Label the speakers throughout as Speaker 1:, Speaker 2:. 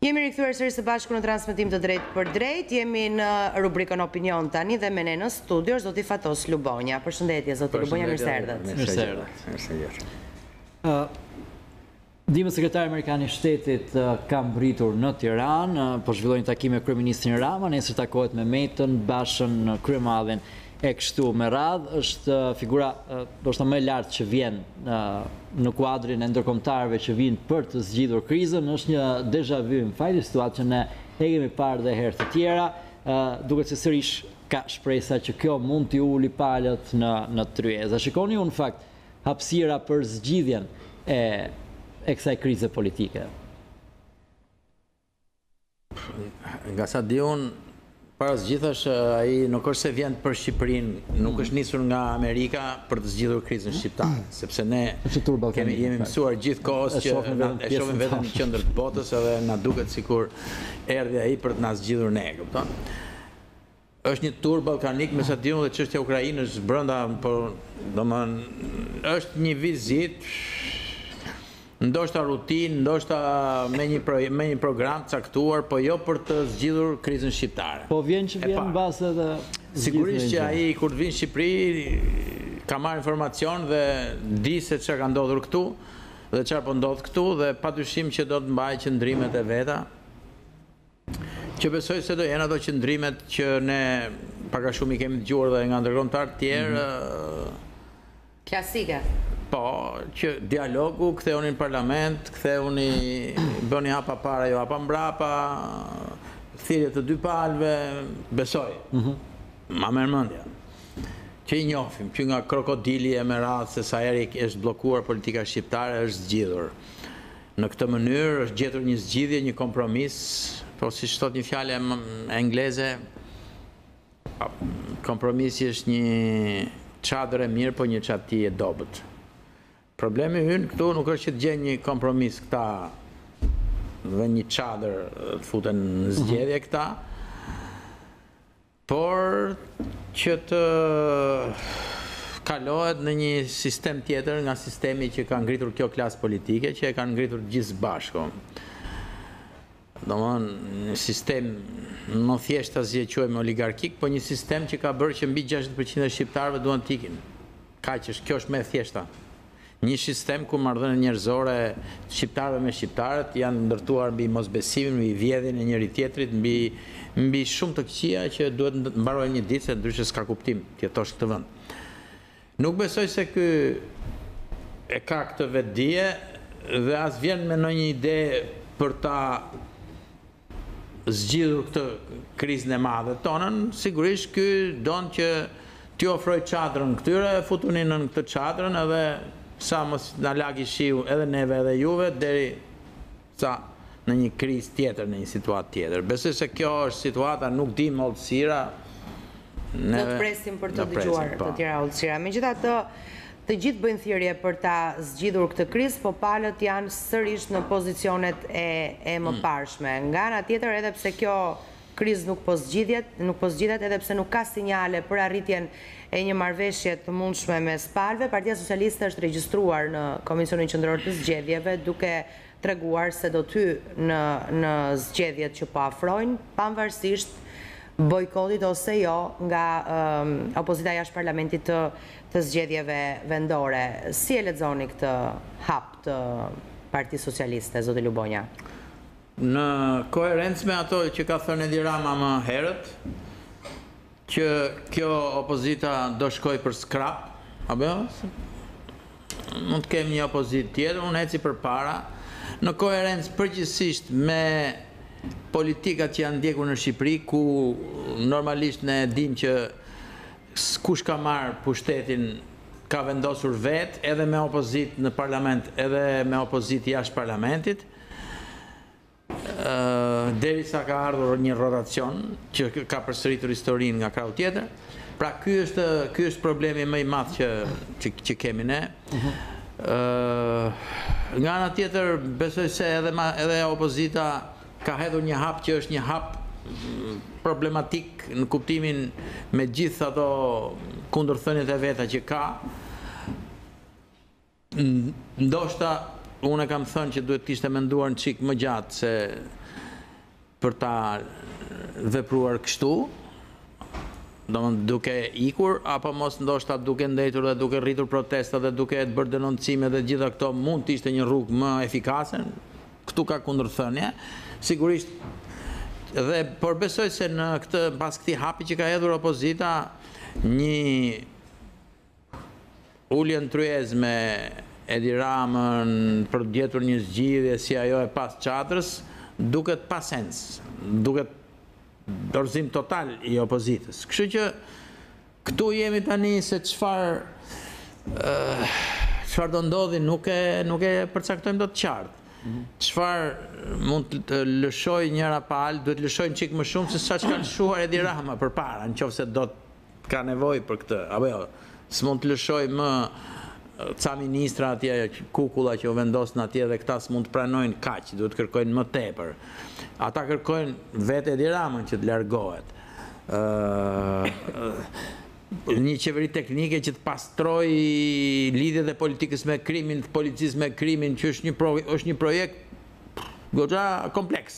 Speaker 1: Jemi rikthyer sërish së bashku në transmetim të drejtë për drejtë. Jemi në rubrikën Opinion tani dhe me ne në studio është zoti Fatos Lubonja. Përshëndetje zoti Lubonja, mirëseardhët.
Speaker 2: Mirëseardhët. Ndihmë sekretari amerikan i shtetit ka mbritur në Tiranë, po zhvillojnë takime kryeministrin Rama, nesër takohet me Metën, Bashën, kryemadhin e kështu me radhë. Është figura ndoshta më e lartë që vjen në kuadrin e ndërkombëtarëve që vinë për të zgjidhur krizën. Është një déjà vu në fakt, situatë që ne e kemi parë dhe herë të tjera, duket se sërish ka shpresa që kjo mund t'i uli palët në tryezë. Shikoni unë fakt hapësira për zgjidhjen e kësaj krize politike.
Speaker 3: Nga sa di unë, para zgjidhash, ai nuk është se vjen për Shqipërinë, nuk është nisur nga Amerika për të zgjidhur krizën shqiptare, sepse ne jemi mësuar gjithkohës që e shohim vetëm në qendër të botës edhe na duket sikur erdhi ai për të na zgjidhur ne, kupton? Është një tur ballkanik, me sa di unë, dhe çështja e Ukrainës brenda, por domethënë është një vizitë, ndoshta rutinë, ndoshta me një program caktuar, po jo për të zgjidhur krizën shqiptare.
Speaker 2: Po vjen që vjen mbase edhe
Speaker 3: sigurisht që ai kur të vinë në Shqipëri ka marrë informacion dhe di se çka ka ndodhur këtu dhe çfarë po ndodh këtu, dhe padyshim që do të mbajë qëndrimet e veta, që besoj se do jenë ato qëndrimet që ne pak a shumë i kemi dëgjuar dhe nga ndërkombëtar të tjerë.
Speaker 1: Klasike.
Speaker 3: Po, që dialogu, ktheuni në parlament, bëni hapa para, jo hapa mbrapa, thirrje të dy palëve, besoj. Ma merr mendja. Që i njohim, që nga krokodili e me radhë se sa herë është bllokuar politika shqiptare, është zgjidhur. Në këtë mënyrë është gjetur një zgjidhje, një kompromis, po si thot një fjalë angleze, kompromisi është një çadër e mirë, po një çati e dobët. Problemi hyn këtu nuk është që të gjenë një kompromis këta dhe një çadër të futen në zgjedhje këta, por që të kalohet në një sistem tjetër nga sistemi që ka ngritur kjo klasë politike, që e kanë ngritur gjithë bashku. Domethënë një sistem më thjesht asgjë quajmë oligarkik, po një sistem që ka bërë që mbi 60% e shqiptarëve duan të ikin. Kaq është, kjo është më e thjeshta. Një sistem ku marrëdhëniet njerëzore shqiptarëve me shqiptarët janë ndërtuar mbi mosbesimin, mbi vjedhjen e njëri tjetrit, mbi shumë të këqija që duhet të mbarojnë një ditë, se ndryshe s'ka kuptim të jetosh këtë vend. Nuk besoj se ky e ka këtë vetdije dhe as vjen me ndonjë ide për ta zgjidhur këtë krizën e madhe tonën. Sigurisht ky don që t'ju ofroj çadrën këtyre, futunin në këtë çadrën edhe sa mos na lagi shiu edhe neve edhe juve, deri sa në një krizë tjetër, në një situatë tjetër. Besoj se kjo është situata, nuk di mollësira.
Speaker 1: Do të presim për të dëgjuar të tjera mollësira. Megjithatë, të gjithë bëjnë thirrje për ta zgjidhur këtë krizë, po palët janë sërish në pozicionet e mëparshme. Nga ana tjetër, edhe pse kjo krizë nuk po zgjidhet, edhe pse nuk ka sinjale për arritjen e një marrëveshje të mundshme mes palëve, Partia Socialiste është regjistruar në Komisionin Qendror të Zgjedhjeve duke treguar se do të hyjë në zgjedhjet që po afrojnë, pavarësisht bojkotit ose jo nga opozita jashtë parlamentit të zgjedhjeve vendore. Si e lexoni këtë hap të Partisë Socialiste, zoti Lubonja?
Speaker 3: Në koherencë me ato që ka thënë Edi Rama më herët, që kjo opozita do shkoj për skrap, apo mund të kemi një opozitë tjetër, unë eci përpara, në koherencë përgjithsisht me politikat që janë ndjekur në Shqipëri, ku normalisht ne dim që kush ka marrë pushtetin ka vendosur vetë, edhe me opozitë në parlament, edhe me opozitë jashtë parlamentit, derisa ka ardhur një rotacion që ka përsëritur historinë nga krau tjetër. Pra ky është problemi më i madh që kemi ne. Nga ana tjetër besoj se edhe opozita ka hedhur një hap që është një hap problematik në kuptimin me gjithë ato kundërthëniet e veta që ka. Ndoshta unë kam thënë që duhet të ishte menduar në çik më gjatë, se për ta vepruar kështu, duke ikur, apo mos ndoshta duke ndetur dhe duke rritur protesta dhe duke bërë denoncime dhe gjitha këto mund të ishte një rrugë më efikase, këtu ka kundërthënie, sigurisht, por besoj se në këtë, pas këtij hapi që ka hedhur opozita, një ulje në tryez me Edi Ramën për gjetur një zgjidhje si ajo e pas Çadrës, duket pa sens, duket dorëzim total i opozitës. Kështu që këtu jemi tani se çfarë do ndodhi nuk e përcaktojmë dot qartë. Çfarë mund të lëshoj njëra palë, duhet lëshojnë çik më shumë se sa që ka lëshuar Edi Rama përpara, nëse do të ka nevojë për këtë. Apo jo, s'mund të lëshoj më ca ministra atje, kukulla që u vendosën atje dhe këta s'mund të pranojnë kaq, duhet të kërkojnë më tepër. Ata kërkojnë vetë Edi Ramën që të largohet. Një qeveri teknike që të pastroj lidhjet e politikës me krimin, të policisë me krimin, që është një projekt goxha kompleks.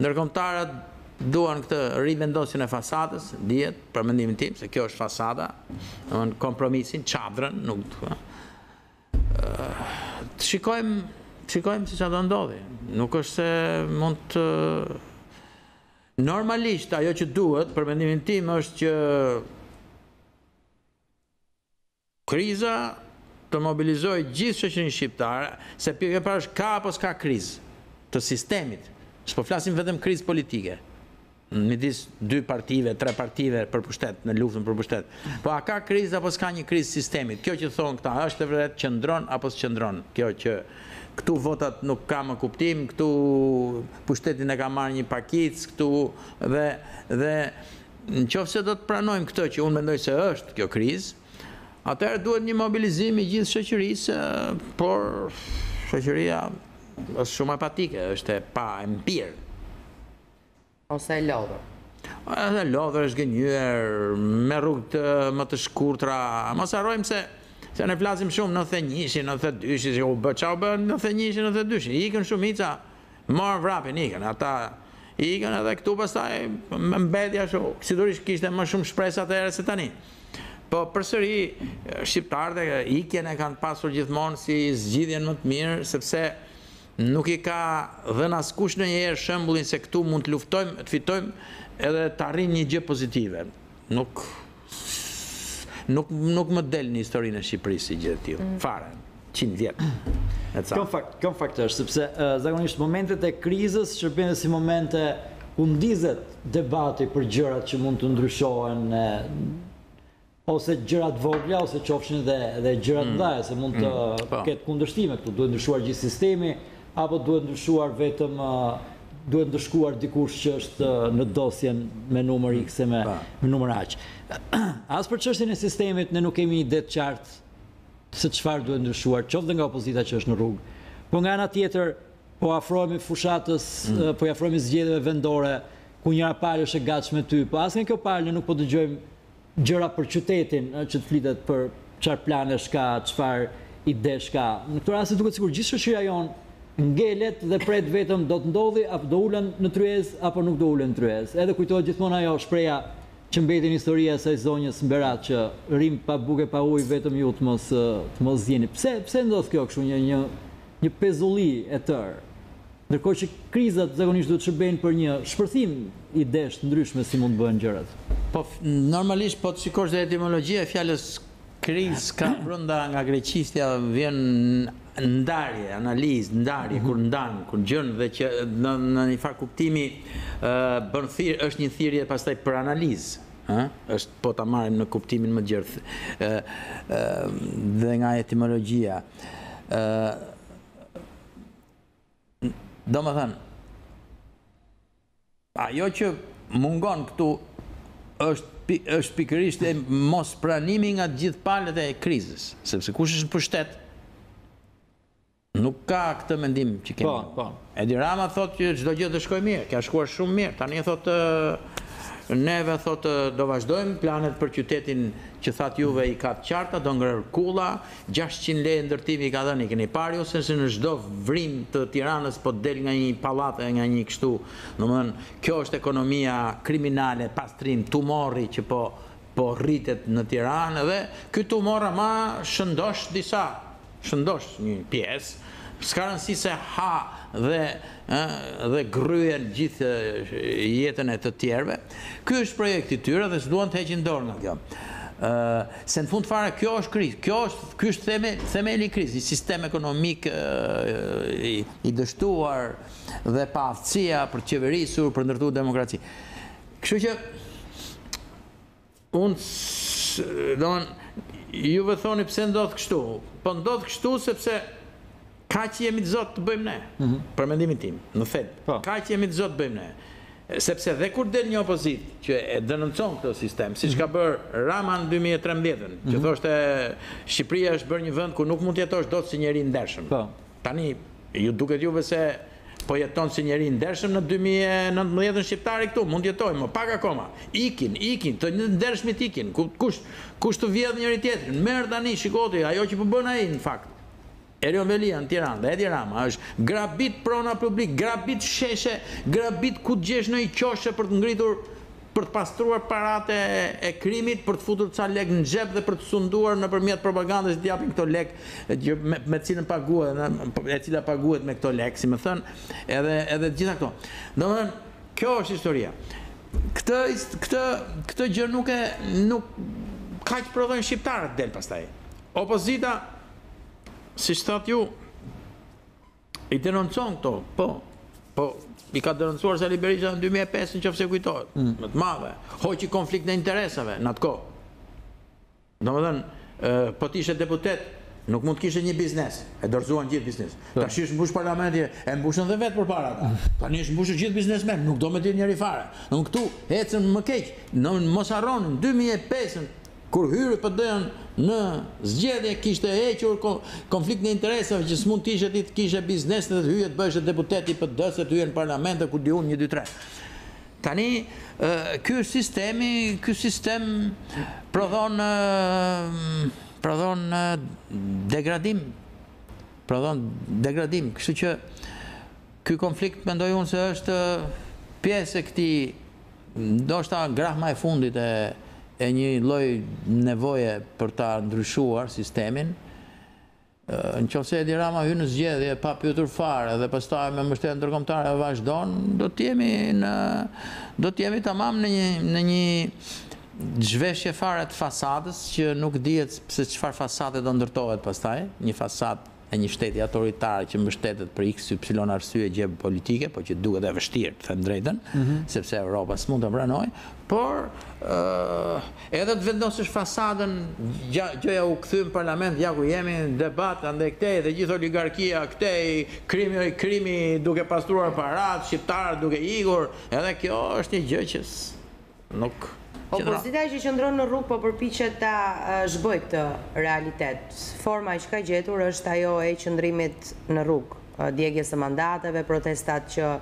Speaker 3: Ndërkombëtarët duan këtë rivendosjen e fasadës, dihet, për mendimin tim, se kjo është fasada, kompromisin, çadrën, nuk shikojmë si çfarë do ndodhi. Nuk është se mund të... Normalisht, ajo që duhet, për mendimin tim, është që kriza të mobilizojë gjithë shoqërinë shqiptare, se pikë e parë është ka apo s'ka krizë të sistemit. S'po flasim vetëm krizë politike. Midis 2 partive, 3 partive për pushtet, në luftën për pushtet. Po a ka krizë apo s'ka një krizë sistemit? Kjo që thonë këta, është e vërtet qëndron apo s'qëndron? Kjo që këtu votat nuk ka më kuptim, këtu pushtetin e ka marrë një pakic, këtu dhe nëse do të pranojmë këtë që unë mendoj se është kjo krizë, atëherë duhet një mobilizim i gjithë shoqërisë, por shoqëria është shumë apatike, është e pa empirë.
Speaker 1: Ose e lodhër.
Speaker 3: Edhe lodhër është gënjyer me rrugë më të shkurtra. Mos harrojmë se ne flasim shumë 91-shin, 92-shin, u bë 91-shin, 92-shin. Ikën shumica, marrë vrapin, ikën. Ata ikën edhe këtu pastaj mbeti ashtu. Sigurisht kishte më shumë shpresë atëherë se tani. Po përsëri shqiptarët ikjen e kanë pasur gjithmonë si zgjidhjen më të mirë, sepse nuk i ka dhënë askush ndonjëherë shembullin se këtu mund të luftojmë, të fitojmë edhe të arrijmë një gjë pozitive. Nuk më del në historinë e Shqipërisë si gjë e tillë. Fare, 100 vjet.
Speaker 2: Kjo fakt është, sepse zakonisht momentet e krizës shërbejnë si momente ku ndizet debati për gjërat që mund të ndryshohen, ose gjërat vogla, ose qofshin dhe gjërat mëdha, se mund të ketë kundërshtime këtu, duhet ndryshuar gjithë sistemi, apo duhet ndryshuar vetëm, duhet ndëshkuar dikush që është në dosjen me numër X e me numër aq. As për çështjen e sistemit ne nuk kemi ide të qartë se çfarë duhet ndryshuar, qoftë nga opozita që është në rrugë. Po nga ana tjetër, po afrohemi fushatës, po i afrohemi zgjedhjeve vendore, ku njëra palë është e gatshme ty, po as nga kjo palë nuk po dëgjojmë gjëra për qytetin, që të flitet për çfarë planesh ka, çfarë idesh ka. Në këtë rast duket sikur gjithë shoqëria jonë ngelet dhe pret vetëm do të ndodhi, apo do ulen në tryez, apo nuk do ulen në tryez. Edhe kujtohet gjithmonë ajo shpreha që mbeti në historia e saj zonjës Berat, që rrim pa bukë pa ujë, vetëm ju të mos zjeni. Pse ndodh kjo kështu një pezulli e tërë? Ndërkohë që krizat zakonisht duhet të shërbejnë për një shpërthim idesh të ndryshme si mund të bëhen gjërat.
Speaker 3: Po normalisht po të shikosh dhe etimologjia e fjalës krizë ka brenda nga greqistja vjen ndarje, analizë, ndarje, kur ndanë, kur gjën dhe që në një farë kuptimi është një thirrje pastaj për analizë. Është po ta marrim në kuptimin më gjerë dhe nga etimologjia. Do më thënë, ajo që mungon këtu është pikërisht e mos pranimi nga gjithë palët e krizës, sepse kush është në pushtet nuk ka këtë mendim që kemi. Edi Rama thot që çdo gjë të shkojë mirë, ka shkuar shumë mirë. Tani thot neve thot do vazhdojmë planet për qytetin që that juve i ka të qarta, do ngrer kulla, 600 lekë ndërtimi ka dhënë, keni parë ose se në çdo vrim të Tiranës po del nga një pallat e nga një kështu. Domethënë, kjo është ekonomia kriminale, pastrim, tumorri që po rritet në Tiranë dhe ky tumor ama shëndosh disa, shëndosh një pjesë, s'ka rëndësi se ha dhe gryen gjithë jetën e të tjerëve. Ky është projekti i tyre dhe s'duan të heqin dorë nga kjo. Se në fund fare kjo është krizë, ky është themeli i krizës, sistem ekonomik i dështuar dhe pa aftësia për të qeverisur, për ndërtuar demokraci. Kështu që juve thoni pse ndodh kështu, po ndodh kështu sepse ka që jemi të zotë të bëjmë ne, për mendimin tim, në thelb. Ka që jemi të zotë të bëjmë ne. Sepse dhe kur del një opozit që e denoncon këtë sistem, si që ka bërë Rama në 2013, që thoshte Shqipëria është bërë një vend ku nuk mund të jetosh dot si njeri ndershëm. Tani, ju duket juve se po jeton si njeri ndershëm në 2019 shqiptari këtu, mund të jetojmë, më pak akoma. Ikin, të ndershmit ikin, kush të vjedh njëri tjetrin, merë tani, shikoti, ajo që po bën ai në fakt. Erion Velia në Tiranë dhe Edi Rama është grabit prona publik, grabit sheshe, grabit ku të gjesh në i qoshe për të ngritur, për të pastruar parate e krimit, për të futur ca lek në xhep dhe për të sunduar nëpërmjet propagandës të japin këto lek me cilën paguhet, e cila paguhet me këto lek, si më thënë, edhe gjitha këto. Domethënë, kjo është historia. Këtë gjë nuk kaq prodhojnë shqiptarët del pastaj. Opozita, si që thot ju, i denoncon këto, po, i ka denoncuar Sali Berisha në 2005 në qofse kujtohet, më të madhe, hoqi konflikt në interesave në atë kohë. Domethënë, po t'ishe deputet, nuk mund t'kishe një biznes, e dorëzuan gjithë biznes. Tash është mbush parlamenti, e mbushën dhe vetë për para ta. Tani është mbushë gjithë biznesmen, nuk do me t'ir njëri fare. Në këtu, ecën më keq, në mos harronin, 2005 kur hyrë PD-n në zgjedhje kishte hequr konflikt në interesave që s'mund t'ishe ti të kishe biznes dhe të hyje të bëhesh deputet i PD-s të hyje në parlament ku di unë 1, 2, 3. Tani ky sistem prodhon degradim, kështu që ky konflikt mendoj unë se është pjesë e këtij, ndoshta grahma e fundit e një lloj nevoje për ta ndryshuar sistemin. Në qoftë se Edi Rama hyn në zgjedhje pa pyetur fare dhe pastaj me mbështetje ndërkombëtare vazhdon, do të jemi tamam në një zhveshje fare të fasadës që nuk dihet se çfarë fasade do ndërtohet pastaj, një fasadë e një shteti autoritar që mbështetet për XY arsye gjeopolitike, po që duket e vështirë, të them drejtën, sepse Europa s'mund ta pranojë, por edhe të vendosësh fasadën, gjëja u kthy në parlament, ja ku jemi në debat, andaj këtej dhe gjithë oligarkia, këtej krimi duke pastruar parat, shqiptarët duke ikur, edhe kjo është një gjë që nuk.
Speaker 1: Opozita që qëndron në rrugë po përpiqet ta zhboj këtë realitet. Forma që ka gjetur është ajo e qëndrimit në rrugë, djegjes së mandateve, protestat që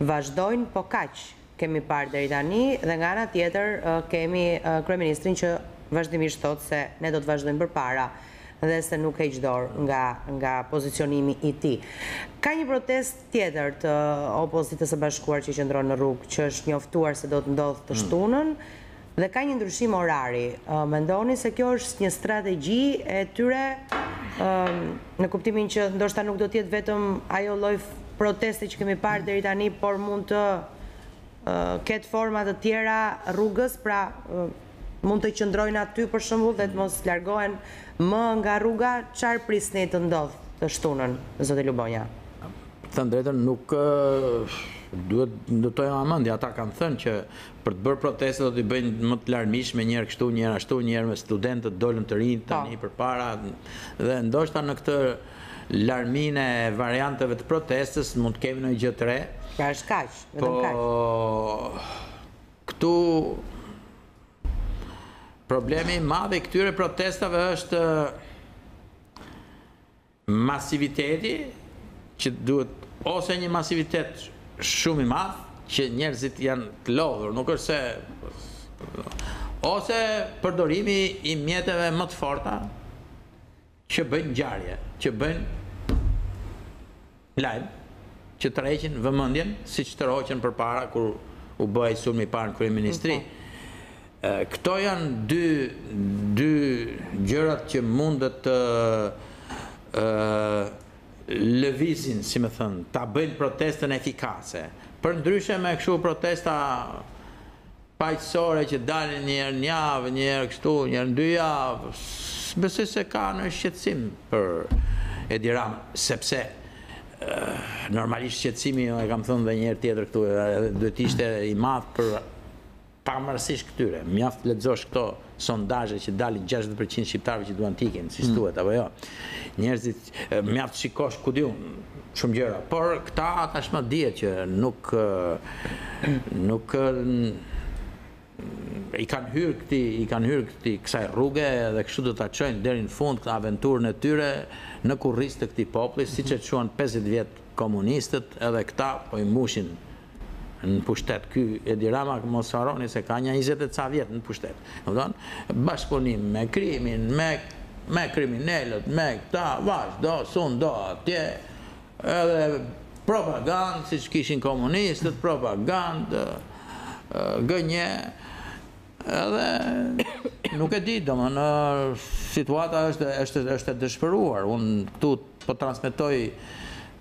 Speaker 1: vazhdojnë, po kaq kemi parë deri tani dhe nga ana tjetër kemi kryeministrin që vazhdimisht thotë se ne do të vazhdojmë përpara dhe se nuk heq dorë nga pozicionimi i tij. Ka një protest tjetër të opozitës së bashkuar që qëndron në rrugë, që është njoftuar se do të ndodhë të shtunën. Dhe ka një ndryshim orari. Mendoni se kjo është një strategji e tyre në kuptimin që ndoshta nuk do të jetë vetëm ajo lloj proteste që kemi parë deri tani, por mund të ketë forma të tjera rrugës, pra mund të qëndrojnë aty për shembull dhe të mos largohen më nga rruga. Çfarë prisni të ndodhë të shtunën, zoti Lubonja?
Speaker 3: Thënë drejtën, nuk duhet ndërtojmë amendje. Ata kanë thënë që për të bërë proteste do t'i bëjnë më të larmishme, njëherë kështu, njëherë ashtu, njëherë me studentët dolën të rinj tani përpara, dhe ndoshta në këtë larmine e varianteve të protestës mund të kemi ndonjë gjë të re.
Speaker 1: Ka është kaq, vetëm kaq.
Speaker 3: Po këtu problemi i madh i këtyre protestave është masiviteti që duhet ose një masivitet shumë i madh, që njerëzit janë të lodhur, nuk është se... ose përdorimi i mjeteve më të forta që bëjnë ngjarje, që bëjnë lajm, që tërheqin vëmendjen, siç tërhoqën përpara kur u bëi sulmi i parë në kryeministri. Këto janë dy gjërat që mundet të lëvizin, si më thënë, ta bëjnë protestën efikase. Për ndryshe me kështu protesta paqësore që dalin njëherë në javë, njëherë kështu, njëherë në 2 javë, besoj se ka në shqetësim për Edi Rama, sepse normalisht shqetësimi, e kam thënë dhe njëherë tjetër këtu, duhet ishte i madh për pavarësisht këtyre. Mjaft lexosh këto sondazhe që dalin 60% shqiptarëve që duan të ikin, si thuhet apo jo. Njerëzit mjaft shikosh ku diun shumë gjëra, por këta tashmë dihet që nuk i kanë hyrë kësaj rruge dhe kështu do ta çojnë deri në fund këtë aventurën e tyre në kurriz të këtij populli, siç e quajnë 50 vjet komunistët, edhe këta po i mbushin në pushtet. Ky Edi Rama mos harroni se ka një 20 e ca vjet në pushtet. Domethënë, bashkëpunim me krimin, me kriminalët, me këta, vazhdo, sundo atje, edhe propagandë, siç kishin komunistët, propagandë, gënje, edhe nuk e di, domethënë, situata është e dëshpëruar. Unë këtu po transmetoj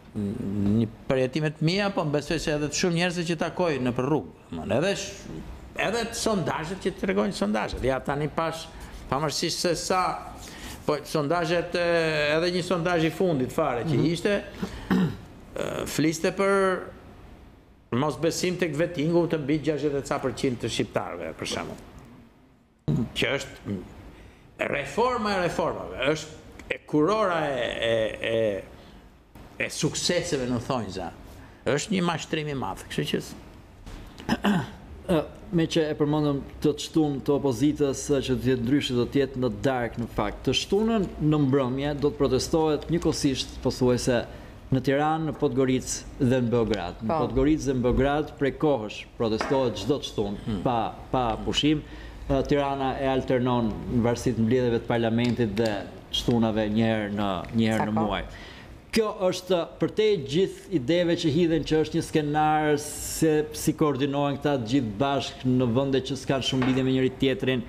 Speaker 3: një përjetimet mia, po besoj se edhe të shumë njerëz që takoj në për rrugë. Edhe sondazhet që tregojnë sondazhet. Ja tani pavarësisht se sa, po sondazhet, edhe një sondazh i fundit fare që ishte, fliste për mosbesim tek vettingu të mbi 60% të shqiptarëve, për shembull. Që është reforma e reformave, është kurora e sukseseve në thonjza. Është një mashtrim i madh, kështu që
Speaker 2: me që e përmendëm të shtunë të opozitës që të jetë ndryshe do të jetë në darkë në fakt. Të shtunën në mbrëmje do të protestohet njëkohësisht pothuajse në Tiranë, në Podgoricë dhe në Beograd. Në Podgoricë dhe në Beograd prej kohësh protestohet çdo të shtunë pa pushim. Tirana e alternon në varësi të mbledhjeve të parlamentit dhe shtunave një herë në muaj. Kjo është për te gjithë ideve që hidhen që është një skenar se si koordinohen këta gjithë bashkë në vende që s'kanë shumë lidhje me njëri tjetrin,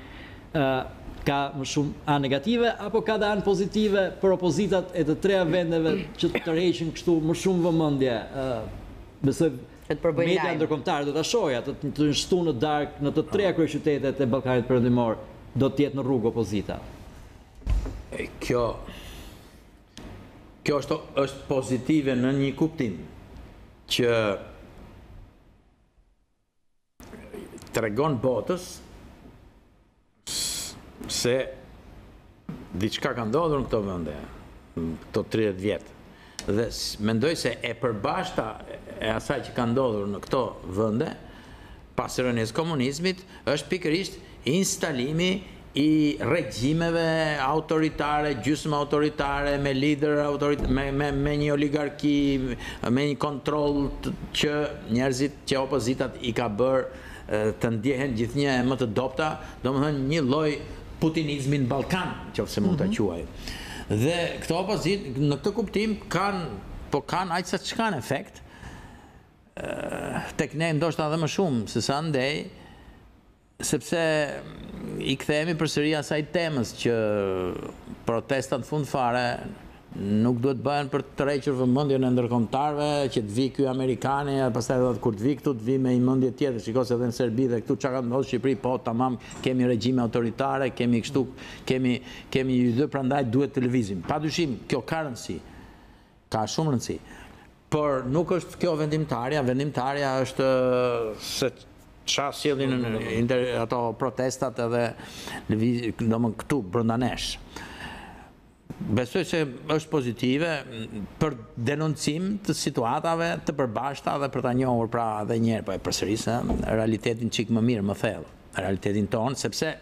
Speaker 2: ka më shumë anë negative, apo ka dhe anë pozitive për opozitat e të treja vendeve që të tërheqin kështu më shumë vëmendje. Besoj media ndërkombëtare do ta shohë të shtu në darkë në të treja kryeqytetet e Ballkanit Perëndimor do të jetë në rrugë opozita.
Speaker 3: Kjo është pozitive në një kuptim që tregon botës se diçka ka ndodhur në këto vende, këto 30 vjet. Dhe mendoj se e përbashkëta e asaj që ka ndodhur në këto vende pas rënies komunizmit është pikërisht instalimi i regjimeve autoritare, gjysmë autoritare, me lider me një oligarki, me një kontroll që njerëzit, që opozitat i ka bërë të ndjehen gjithnjë e më të dobta, domethënë një lloj putinizmi në Ballkan, nëse mund ta quaj. Dhe këto opozit në këtë kuptim kanë aq sa çkan efekt. Tek ne ndoshta edhe më shumë se sa ndej, sepse i kthehemi përsëri asaj temës që protestat fund fare nuk duhet bëhen për të tërhequr vëmendjen e ndërkombëtarëve, që të vi ky amerikani, pastaj edhe kur të vi këtu të vi me një mendje tjetër, shikoj edhe në Serbi dhe këtu çka ka ndodhur në Shqipëri, po tamam, kemi regjime autoritare, kemi kështu, kemi dy, prandaj duhet të lëvizim. Padyshim, kjo ka rëndësi. Ka shumë rëndësi. Por nuk është kjo vendimtarja është se qa sjellin ato protestat edhe këtu brenda nesh. Besoj se është pozitive për denoncim të situatave të përbashkëta dhe për ta njohur pra edhe një herë, po e përsërisë realitetin çik më mirë, më thellë, realitetin tonë, sepse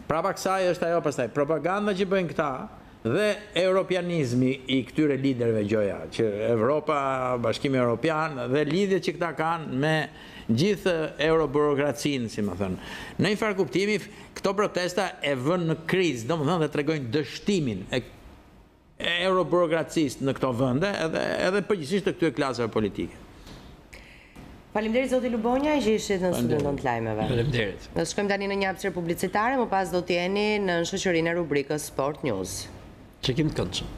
Speaker 3: prapa kësaj është ajo pastaj propaganda që bëjnë këta, dhe europianizmi i këtyre liderëve gjoja, që Evropa, Bashkimi Europian dhe lidhjet që këta kanë me gjithë euroburokracinë, si më thënë. Në një farë kuptimi, këto protesta e vënë në krizë, do më thënë dhe tregojnë dështimin e euroburokracisë në këto vënde edhe përgjithsisht të këtyre klasave politike.
Speaker 1: Faleminderit zoti Lubonja që ishit në studion të lajmeve.
Speaker 2: Faleminderit.
Speaker 1: Ne shkojmë tani në një hapësirë publicitare, më pas do të jeni në shoqërinë e rubrikës Sport News.
Speaker 2: Çekim të këndshëm.